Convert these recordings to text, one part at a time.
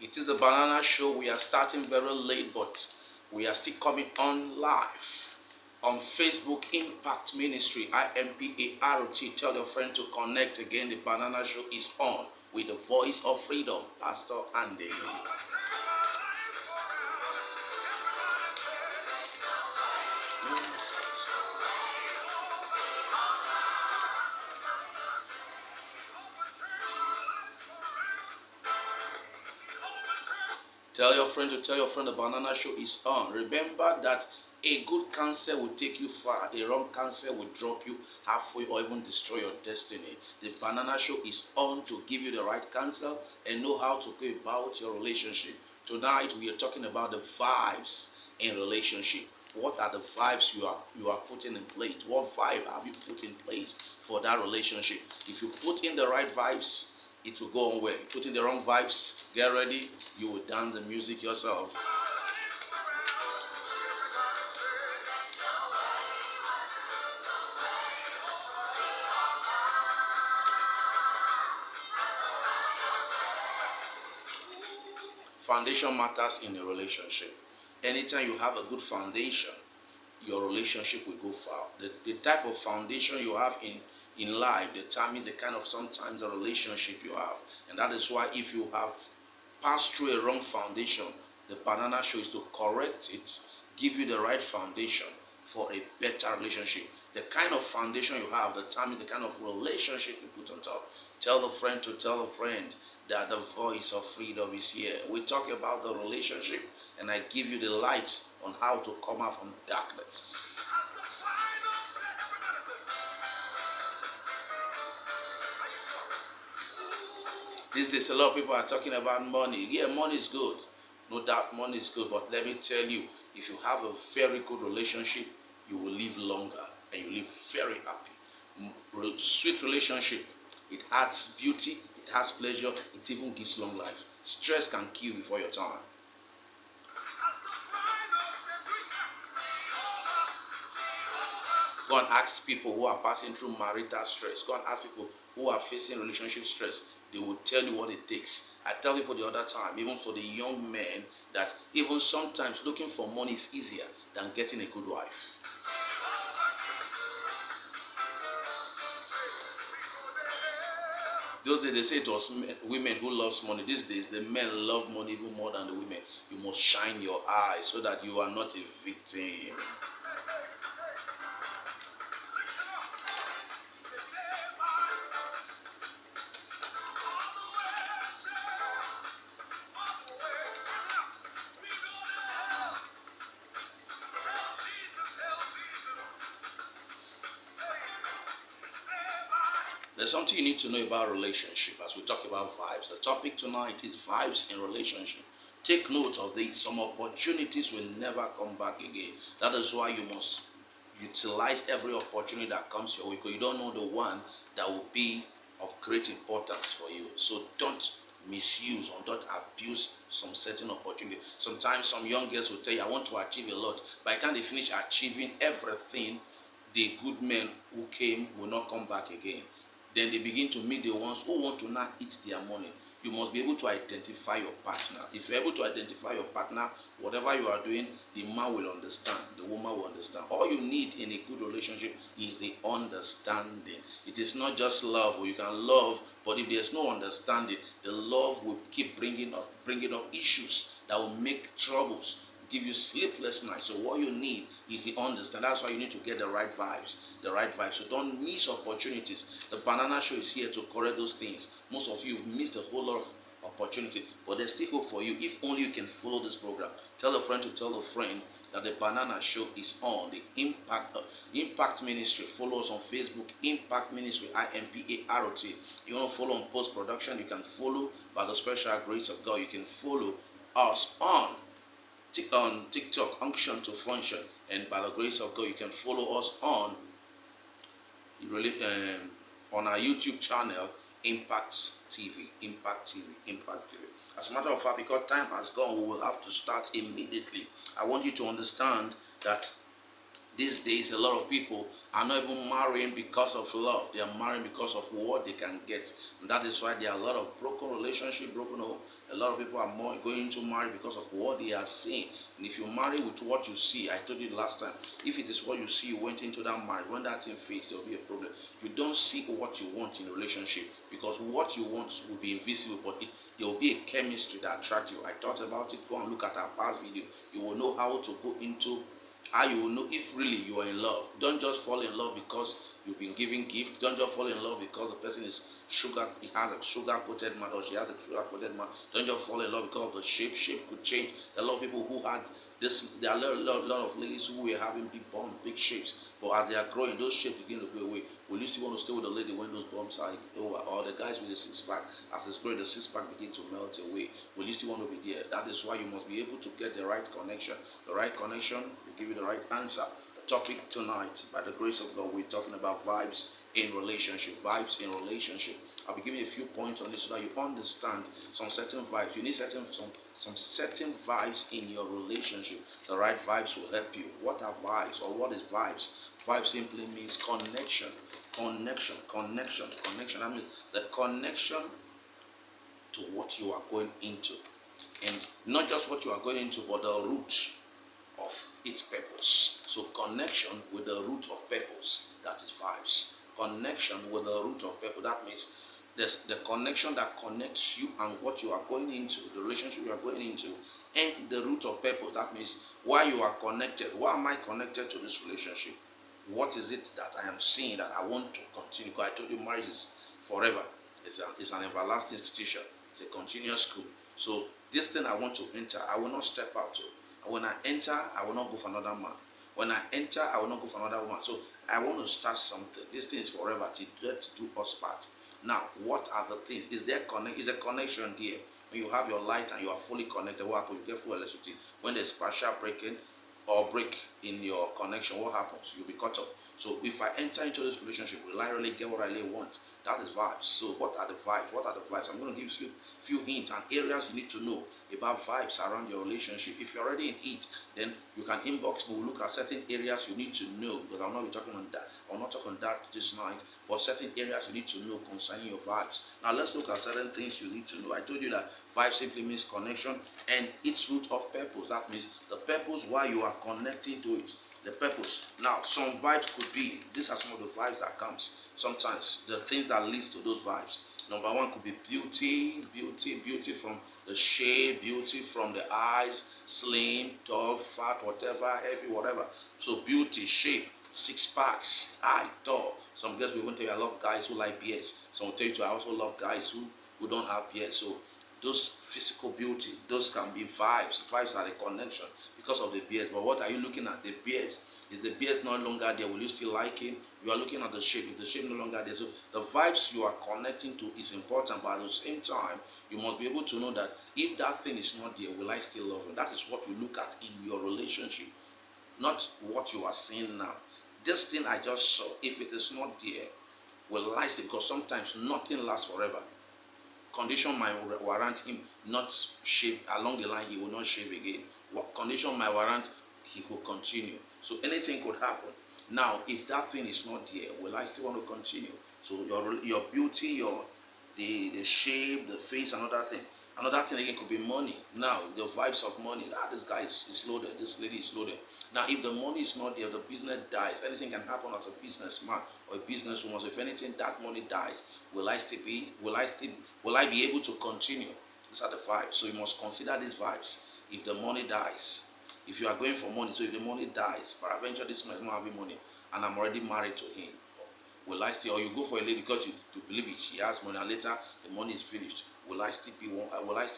It is the Banana Show. We are starting very late, but we are still coming on live on Facebook Impact Ministry, IMPART. Tell your friend to connect again. The Banana Show is on with the voice of freedom, Pastor Andy. Tell your friend to tell your friend the Banana Show is on. Remember that a good counsel will take you far. A wrong counsel will drop you halfway or even destroy your destiny. The Banana Show is on to give you the right counsel and know how to go about your relationship. Tonight we are talking about the vibes in relationship. What are the vibes you are putting in place? What vibe have you put in place for that relationship? If you put in the right vibes, it will go on well. Put in the wrong vibes, get ready, you will dance the music yourself. Foundation matters in a relationship. Anytime you have a good foundation, your relationship will go far. The type of foundation you have in life determines the kind of sometimes a relationship you have. And that is why if you have passed through a wrong foundation, the Banana Show is to correct it, give you the right foundation for a better relationship. The kind of foundation you have determines the kind of relationship you put on top. Tell a friend to tell a friend that the voice of freedom is here. We talk about the relationship, and I give you the light on how to come out from darkness. These days, a lot of people are talking about money. Yeah, money is good. No doubt money is good. But let me tell you, if you have a very good relationship, you will live longer and you live very happy. Sweet relationship, it adds beauty, it has pleasure, it even gives long life. Stress can kill before your time. Go and ask people who are passing through marital stress. Go and ask people who are facing relationship stress. They will tell you what it takes. I tell people the other time, even for the young men, that even sometimes looking for money is easier than getting a good wife. Those days they say it was women who loves money. These days the men love money even more than the women. You must shine your eyes so that you are not a victim. There's something you need to know about relationship as we talk about vibes. The topic tonight is vibes in relationship. Take note of this. Some opportunities will never come back again. That is why you must utilize every opportunity that comes your way, because you don't know the one that will be of great importance for you. So don't misuse or don't abuse some certain opportunity. Sometimes some young girls will tell you, I want to achieve a lot. By the time they finish achieving everything, the good men who came will not come back again. Then they begin to meet the ones who want to now eat their money. You must be able to identify your partner. If you're able to identify your partner, whatever you are doing, the man will understand, the woman will understand. All you need in a good relationship is the understanding. It is not just love. You can love, but if there's no understanding, the love will keep bringing up issues that will make troubles, give you sleepless nights. So what you need is the understand. That's why you need to get the right vibes. So don't miss opportunities. The Banana Show is here to correct those things. Most of you have missed a whole lot of opportunity, but there's still hope for you if only you can follow this program. Tell a friend to tell a friend that the Banana Show is on. The Impact Ministry. Follow us on Facebook, Impact Ministry, IMPART. You want to follow on post production, you can follow. By the special grace of God, you can follow us on TikTok, Unction to Function, and by the grace of God, you can follow us on our YouTube channel, Impact TV. As a matter of fact, because time has gone, we will have to start immediately. I want you to understand that These days, a lot of people are not even marrying because of love. They are marrying because of what they can get. And that is why there are a lot of broken relationships, broken home. A lot of people are more going to marry because of what they are seeing. And if you marry with what you see, I told you last time, if it is what you see, you went into that marriage, when that thing fades, there will be a problem. You don't see what you want in a relationship, because what you want will be invisible, but there will be a chemistry that attracts you. I talked about it. Go and look at our past video. You will know how to go into how you will know if really you are in love. Don't just fall in love because you've been giving gifts. Don't just fall in love because the person is sugar, he has a sugar coated man or she has a sugar coated man. Don't just fall in love because of the shape. Shape could change. There are a lot of people who had this. There are a lot of ladies who were having big bumps, big shapes, but as they are growing, those shapes begin to go away. Will you still want to stay with a lady when those bumps are over, or the guys with the six pack? As it's growing, the six pack begin to melt away. Will you still want to be there? That is why you must be able to get the right connection. The right connection will give you the right answer. The topic tonight, by the grace of God, we're talking about vibes in relationship. Vibes in relationship. I'll be giving you a few points on this so that you understand some certain vibes. You need some certain vibes in your relationship. The right vibes will help you. What are vibes, or what is vibes? Vibes simply means connection. Connection. That means the connection to what you are going into, and not just what you are going into, but the root of its purpose. So connection with the root of purpose, that is vibes. Connection with the root of purpose, that means there's the connection that connects you and what you are going into, the relationship you are going into, and the root of purpose. That means why you are connected. Why am I connected to this relationship? What is it that I am seeing that I want to continue? Because I told you marriage is forever. It's an everlasting institution. It's a continuous school. So this thing I want to enter, I will not step out to. When I enter, I will not go for another man. When I enter, I will not go for another woman. So I want to start something. This thing is forever to do us part. Now, what are the things? Is there is a connection there? When you have your light and you are fully connected, what happens? You get full electricity. When there's partial breaking or break in your connection, what happens? You'll be cut off. So if I enter into this relationship, will I really get what I really want? That is vibes. So what are the vibes? What are the vibes? I'm going to give you a few hints and areas you need to know about vibes around your relationship. If you're already in it, then you can inbox me. We'll look at certain areas you need to know, because I'll not be talking on that. I'll not talk on that this night, but certain areas you need to know concerning your vibes. Now let's look at certain things you need to know. I told you that vibe simply means connection and its root of purpose. That means the purpose why you are connecting to it. The purpose. Now, some vibes could be, these are some of the vibes that comes. Sometimes the things that leads to those vibes. Number one could be beauty from the shape, beauty from the eyes, slim, tall, fat, whatever, heavy, whatever. So beauty, shape, six packs, eye, tall. Some girls will even tell you I love guys who like beards. Some will tell you I also love guys who don't have beards. So those physical beauty, those can be vibes. Vibes are the connection because of the beard. But what are you looking at? The beards. Is the beard no longer there? Will you still like him? You are looking at the shape. If the shape no longer there, so the vibes you are connecting to is important. But at the same time, you must be able to know that if that thing is not there, will I still love him? That is what you look at in your relationship, not what you are seeing now. This thing I just saw, if it is not there, will I still? Because sometimes nothing lasts forever. Condition might warrant him not shave along the line. He will not shave again. Condition might warrant he will continue. So anything could happen. Now, if that thing is not there, will I still want to continue? So your beauty, the shape, the face, another thing. Another thing again could be money. Now, the vibes of money. This guy is loaded. This lady is loaded. Now, if the money is not there, the business dies. Anything can happen as a businessman or a businesswoman. So if anything, that money dies. Will I be able to continue? These are the vibes. So you must consider these vibes. If the money dies, if you are going for money, so if the money dies, but eventually this man is not having money, and I'm already married to him, will I still, or you go for a lady because you believe it, she has money, and later the money is finished, will I still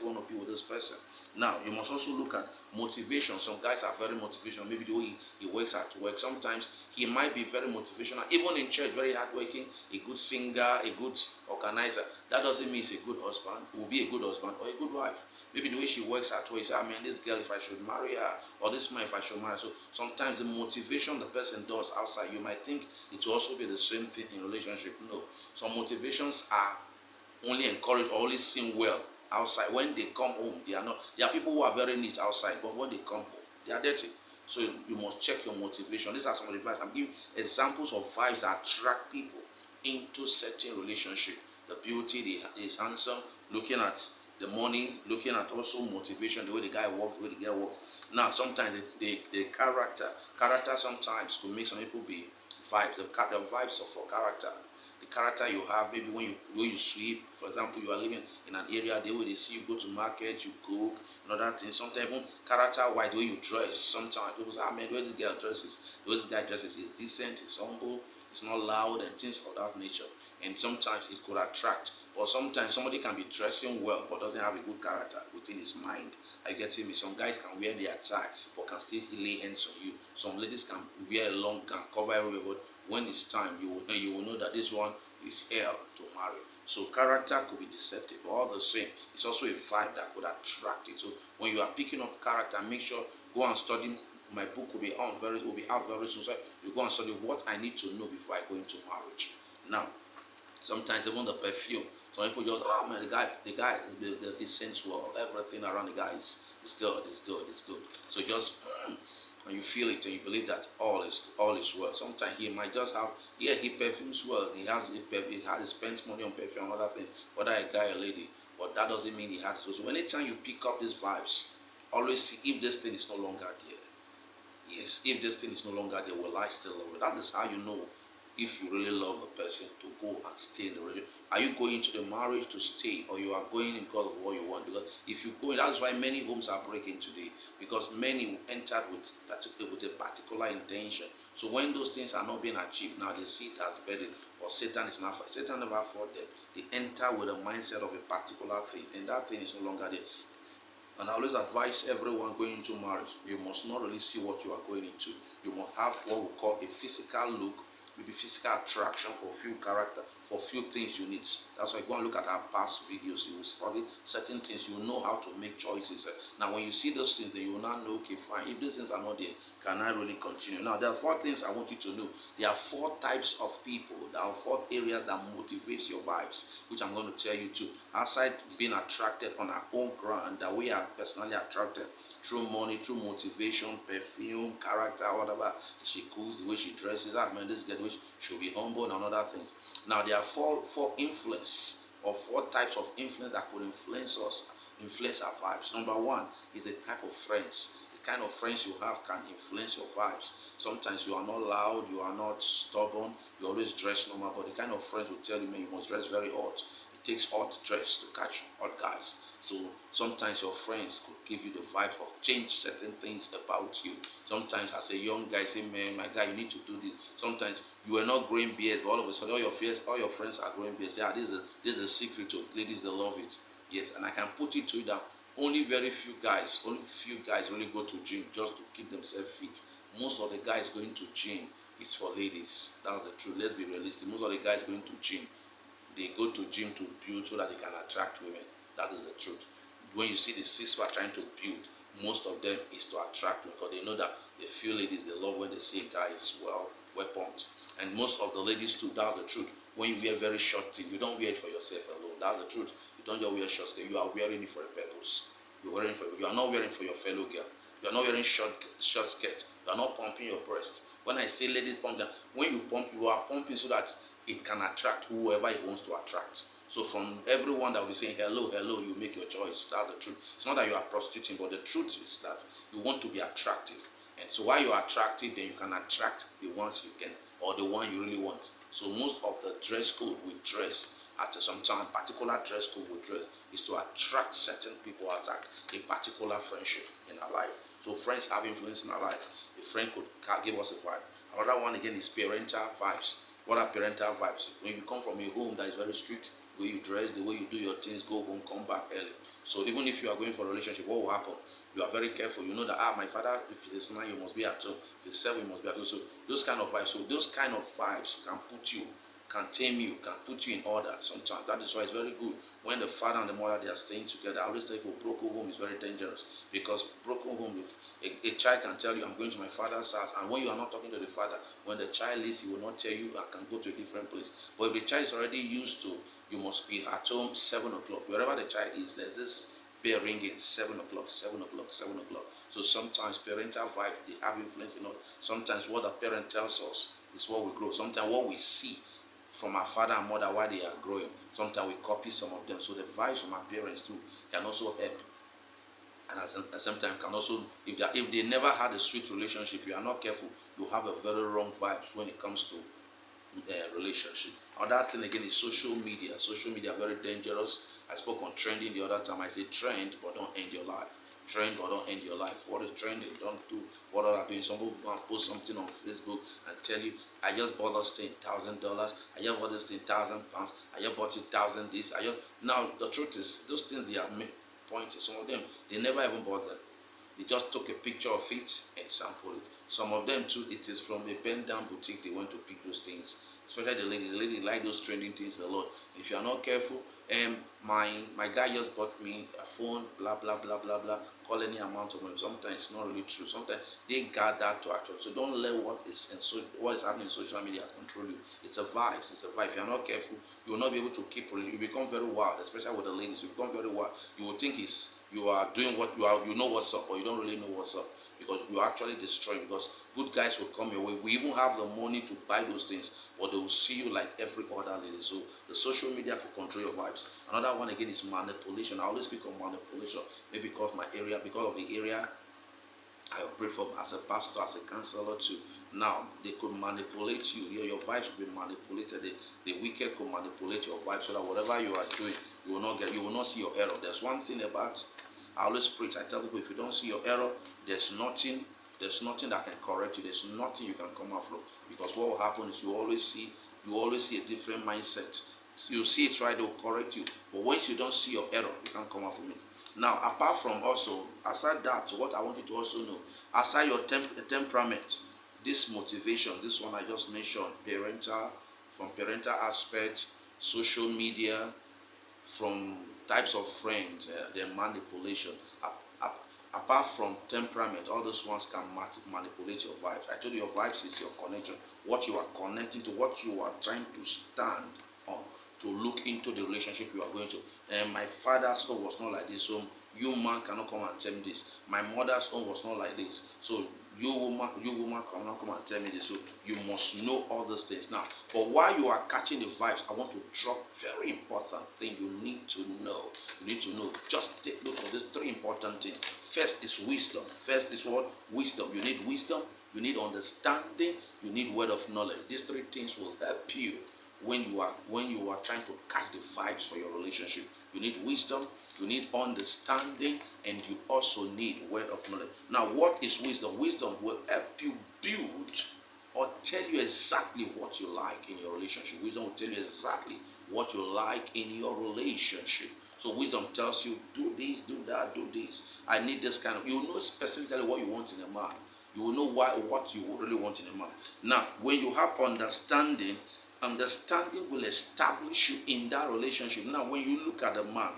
want to be with this person? Now, you must also look at motivation. Some guys are very motivational. Maybe the way he works at work. Sometimes he might be very motivational. Even in church, very hardworking, a good singer, a good organizer. That doesn't mean he's a good husband. He will be a good husband or a good wife. Maybe the way she works at work, you say, I mean, this girl, if I should marry her, or this man, if I should marry her. So sometimes the motivation the person does outside, you might think it will also be the same thing in relationship. No. Some motivations are only encouraged or only seen well outside. When they come home, they are not. There are people who are very neat outside, but when they come home, they are dirty. So you must check your motivation. These are some of the vibes. I'm giving examples of vibes that attract people into certain relationship. The beauty, is handsome, looking at the money, looking at also motivation, the way the guy walks, the way the girl walks. Now, sometimes the character sometimes could make some people be vibes. The vibes of for character. The character you have, maybe when you sweep, for example, you are living in an area, the way they see you go to market, you cook, and other things. Sometimes even character-wise, the way you dress. Sometimes people say, man, the way this girl dresses, the way this guy dresses is decent, is humble, it's not loud, and things of that nature. And sometimes it could attract. But sometimes somebody can be dressing well but doesn't have a good character within his mind. I get me. Some guys can wear their tie but can still lay hands on you. Some ladies can wear a long gown, cover everywhere, but when it's time, you will know that this one is hell to marry. So character could be deceptive, but all the same, it's also a vibe that could attract it. So when you are picking up character, make sure go and study. My book will be out very soon. So you go and study what I need to know before I go into marriage. Now, sometimes even the perfume. Some people just, oh man, is sensual. Everything around the guy is good, is good, is good. So just and you feel it and you believe that all is well. Sometimes he might just have, yeah, he perfumes well. He spends money on perfume and other things, whether a guy or lady. But that doesn't mean he has to. So anytime you pick up these vibes, always see if this thing is no longer there. Yes, if this thing is no longer there, will I still love it? That is how you know if you really love the person to go and stay in the relationship. Are you going to the marriage to stay, or you are going in because of what you want? Because if you go in, that's why many homes are breaking today, because many entered with a particular intention. So when those things are not being achieved, now they see it as burden, or Satan is not. Satan never fought them. They enter with a mindset of a particular thing, and that thing is no longer there. And I always advise everyone going into marriage, you must not really see what you are going into. You must have what we call a physical look, maybe physical attraction for few character, for few things you need. That's why go and look at our past videos. You will study certain things. You will know how to make choices. Now, when you see those things, then you will now know, okay, fine. If these things are not there, can I really continue? Now, there are four things I want you to know. There are four types of people. There are four areas that motivates your vibes, which I'm going to tell you too. Outside being attracted on our own ground, that we are personally attracted through money, through motivation, perfume, character, whatever she cooks, the way she dresses. I mean, this girl, which should be humble and other things. Now, there are four influence, or four types of influence that could influence us, influence our vibes. Number one is the type of friends. The kind of friends you have can influence your vibes. Sometimes you are not loud, you are not stubborn, you always dress normal, but the kind of friends will tell you, man, you must dress very hot. It takes hot dress to catch hot guys. So sometimes your friends could give you the vibe of change certain things about you. Sometimes as a young guy, say, man, my guy, you need to do this. Sometimes you are not growing beards, but all of a sudden all your friends are growing beards. Yeah, this is a secret to ladies, they love it. Yes, and I can put it to you that only few guys really go to gym just to keep themselves fit. Most of the guys going to gym, it's for ladies. That's the truth. Let's be realistic. Most of the guys going to gym, they go to gym to build so that they can attract women. That is the truth. When you see the six pack trying to build, most of them is to attract women, because they know that they feel ladies, they love when they see a guy is well pumped. And most of the ladies too, that's the truth. When you wear very short things, you don't wear it for yourself alone. That's the truth. You don't just wear short things, you are wearing it for a purpose. You are not wearing it for your fellow girl. You are not wearing short skirt. You are not pumping your breast. When I say ladies pump down, when you pump, you are pumping so that it can attract whoever it wants to attract. So from everyone that will be saying hello, hello, you make your choice. That's the truth. It's not that you are prostituting, but the truth is that you want to be attractive. And so while you are attractive, then you can attract the ones you can, or the one you really want. So most of the dress code we dress at some time, particular dress code we dress is to attract certain people, attract a particular friendship in our life. So friends have influence in our life. A friend could give us a vibe. Another one again is parental vibes. What are parental vibes? When you come from a home that is very strict, the way you dress, the way you do your things, go home, come back early. So even if you are going for a relationship, what will happen? You are very careful. You know that my father, if it is 9, you must be at home. If it's 7, you must be at home. So those kind of vibes. So those kind of vibes can tame you, can put you in order sometimes. That is why it's very good when the father and the mother, they are staying together. I always tell people broken home is very dangerous, because broken home, if a child can tell you, I'm going to my father's house, and when you are not talking to the father, when the child leaves, he will not tell you, I can go to a different place. But if the child is already used to, you must be at home 7 o'clock, wherever the child is, there's this bell ringing, 7 o'clock, 7 o'clock, 7 o'clock. So sometimes parental vibe, they have influence in us. Sometimes what the parent tells us is what we grow. Sometimes what we see from our father and mother while they are growing, sometimes we copy some of them. So the vibes from our parents too can also help, and at the same time can also, if they never had a sweet relationship, you are not careful, you have a very wrong vibes when it comes to relationship. Another thing again is social media. Social media very dangerous. I spoke on trending the other time. I say trend, but don't end your life. Trend, but don't end your life. What is trending? Don't do what others are doing. Some people go and post something on Facebook and tell you, I just bought this thing $1,000. I just bought this thing £1,000. I just bought it thousand this. I just now the truth is those things they are pointing. Some of them they never even bought them. They just took a picture of it and sampled it. Some of them too, it is from a bend down boutique they went to pick those things. Especially the ladies. The ladies like those trending things a lot. If you are not careful, my guy just bought me a phone, blah blah blah blah blah. Call any amount of money. Sometimes it's not really true. Sometimes they got that to actual. So don't let what is happening in social media control you. It's a vibe. It's a vibe. If you are not careful, you will not be able to keep. You become very wild, especially with the ladies. You become very wild. You will think you are doing what you are. You know what's up, or you don't really know what's up, because you are actually destroying. Because good guys will come your way. We even have the money to buy those things, but they will see you like every other lady. So the social media can control your vibes. Another one again is manipulation. I always speak of manipulation, maybe because of the area I operate from as a pastor, as a counselor too. Now they could manipulate you. Your vibes could be manipulated. The wicked could manipulate your vibes so that whatever you are doing, you will not see your error. There's one thing about, I always preach. I tell people, if you don't see your error, there's nothing that can correct you. There's nothing you can come out from. Because what will happen is you always see a different mindset. You see it right, they will correct you. But once you don't see your error, you can't come out from it. Now, apart from also, aside that, what I want you to also know, aside your temperament, this motivation, this one I just mentioned, from parental aspects, social media, from types of friends, their manipulation. Apart from temperament, all those ones can manipulate your vibes. I told you your vibes is your connection, what you are connecting to, what you are trying to stand on, to look into the relationship you are going to. And my father's home was not like this, so you man cannot come and tell me this. My mother's home was not like this, so you woman cannot come and tell me this. So you must know all those things now. But while you are catching the vibes, I want to drop very important thing you need to know. You need to know. Just take note of these three important things. First is wisdom. First is what? Wisdom. You need wisdom. You need understanding. You need word of knowledge. These three things will help you when you are trying to catch the vibes for your relationship. You need wisdom, you need understanding, and you also need word of knowledge. Now, what is wisdom? Wisdom will help you build or tell you exactly what you like in your relationship. Wisdom will tell you exactly what you like in your relationship. So wisdom tells you, do this, do that, do this. I need this kind of. You will know specifically what you want in a man. You will know what you really want in a man. Now, when you have understanding will establish you in that relationship. Now, when you look at the man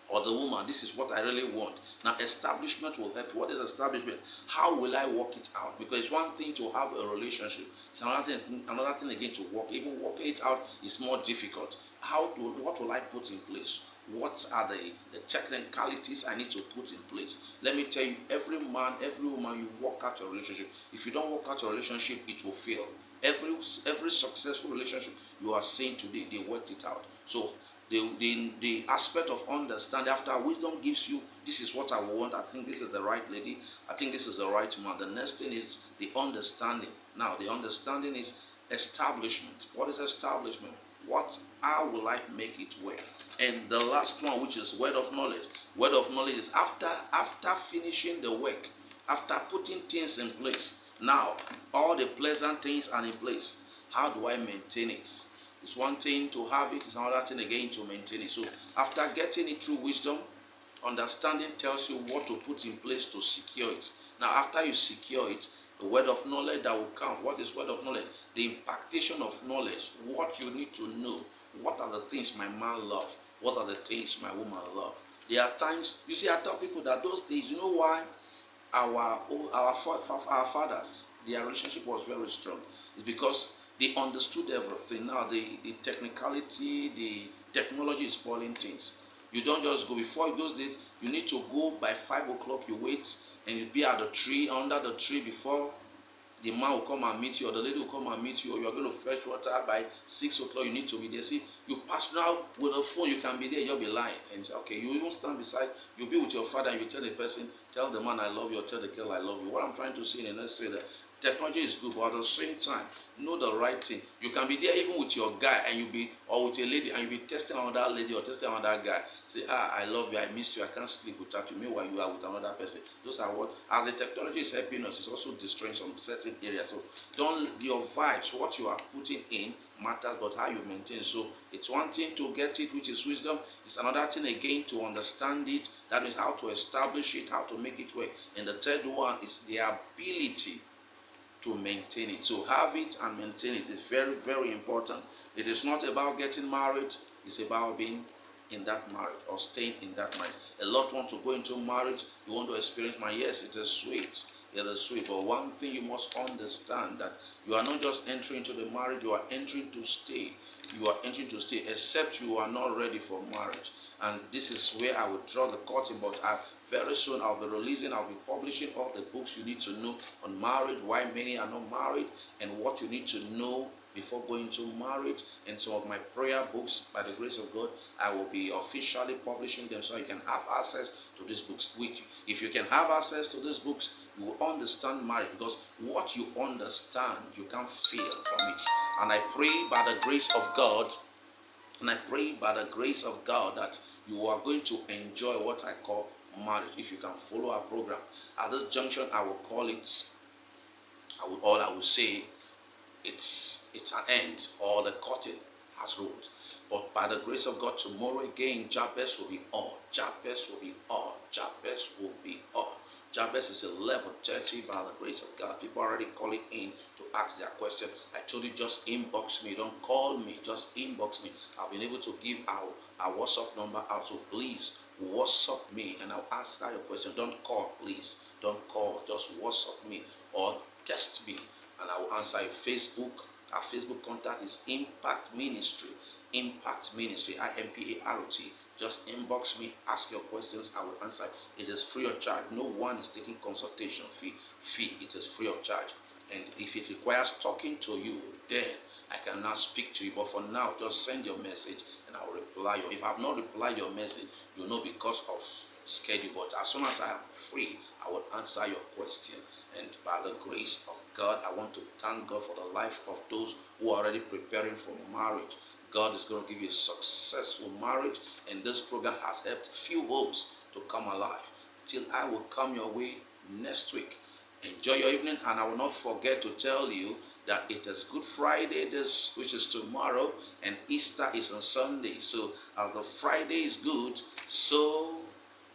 or the woman, this is what I really want. Now, establishment will help. What is establishment? How will I work it out? Because it's one thing to have a relationship. It's another thing again to work. Even working it out is more difficult. What will I put in place? What are the technicalities I need to put in place? Let me tell you, every man, every woman, you work out your relationship. If you don't work out your relationship, it will fail. Every successful relationship you are seeing today, they worked it out. So the aspect of understanding, after wisdom gives you, this is what I want, I think this is the right lady, I think this is the right man. The next thing is the understanding. Now the understanding is establishment. What is establishment? How will I make it work? And the last one, which is word of knowledge. Word of knowledge is after finishing the work, after putting things in place. Now, all the pleasant things are in place. How do I maintain it? It's one thing to have it, it's another thing again to maintain it. So, after getting it through wisdom, understanding tells you what to put in place to secure it. Now, after you secure it, the word of knowledge that will come. What is word of knowledge? The impartation of knowledge. What you need to know. What are the things my man loves? What are the things my woman loves? There are times, you see, I tell people that those days, you know why our fathers, their relationship was very strong. It's because they understood everything. Now the technicality, the technology is spoiling things. You don't just go. Before those days, you need to go by 5 o'clock. You wait and you be at the tree, under the tree, before the man will come and meet you, or the lady will come and meet you, or you are going to fetch water by 6 o'clock. You need to be there. See, you pass now with a phone, you can be there, you'll be lying. And say, okay, you even stand beside, you'll be with your father, and you tell the person, tell the man I love you, or tell the girl I love you. What I'm trying to say in the next way that technology is good, but at the same time, know the right thing. You can be there even with your guy, and you be, or with a lady, and you be testing another lady or testing another guy. Say, I love you, I missed you, I can't sleep without you. Meanwhile, you are with another person. Those are what, as the technology is helping us, it's also destroying some certain areas. So don't, your vibes, what you are putting in matters, but how you maintain. So it's one thing to get it, which is wisdom. It's another thing again to understand it. That is how to establish it, how to make it work. And the third one is the ability to maintain it. So have it and maintain it is very, very important. It is not about getting married, it's about being in that marriage or staying in that marriage. A lot want to go into marriage, you want to experience marriage. Yes, it is sweet. It is sweet. But one thing you must understand, that you are not just entering into the marriage, you are entering to stay. You are entering to stay, except you are not ready for marriage. And this is where I will draw the curtain, but very soon I'll be publishing all the books you need to know on marriage, why many are not married, and what you need to know before going to marriage. And some of my prayer books, by the grace of God, I will be officially publishing them, so you can have access to these books. Which, if you can have access to these books, you will understand marriage, because what you understand, you can feel from it. And I pray by the grace of God, that you are going to enjoy what I call marriage if you can follow our program. At this junction, I will call it, I will say, it's an end, or the curtain has rolled. But by the grace of God, tomorrow again, Jabez will be on. Jabez will be on. Jabez will be on. Jabez is 11:30 by the grace of God. People are already calling in to ask their question. I told you, just inbox me. Don't call me. Just inbox me. I've been able to give our WhatsApp number out. So please WhatsApp me and I'll answer your question. Don't call, please. Don't call. Just WhatsApp me or text me and I will answer your Facebook. Our Facebook contact is Impact Ministry. Impact Ministry, IMPART. Just inbox me, ask your questions, I will answer. It is free of charge. No one is taking consultation fee. It is free of charge. And if it requires talking to you, then I can now speak to you. But for now, just send your message and I will reply you. If I have not replied your message, you know, because of schedule. But as soon as I am free, I will answer your question. And by the grace of God, I want to thank God for the life of those who are already preparing for marriage. God is going to give you a successful marriage, and this program has helped few homes to come alive. Till I will come your way next week. Enjoy your evening, and I will not forget to tell you that it is Good Friday, which is tomorrow, and Easter is on Sunday. So as the Friday is good, so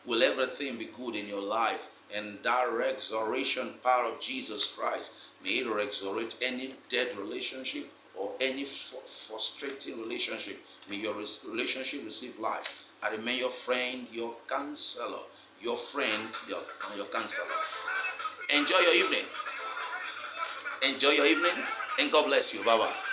will everything be good in your life. And that resurrection power of Jesus Christ, may it resurrect any dead relationship or any frustrating relationship. May your relationship receive life. I remain your friend, your counselor. Your friend, your counselor. Enjoy your evening. Enjoy your evening, and God bless you. Bye-bye.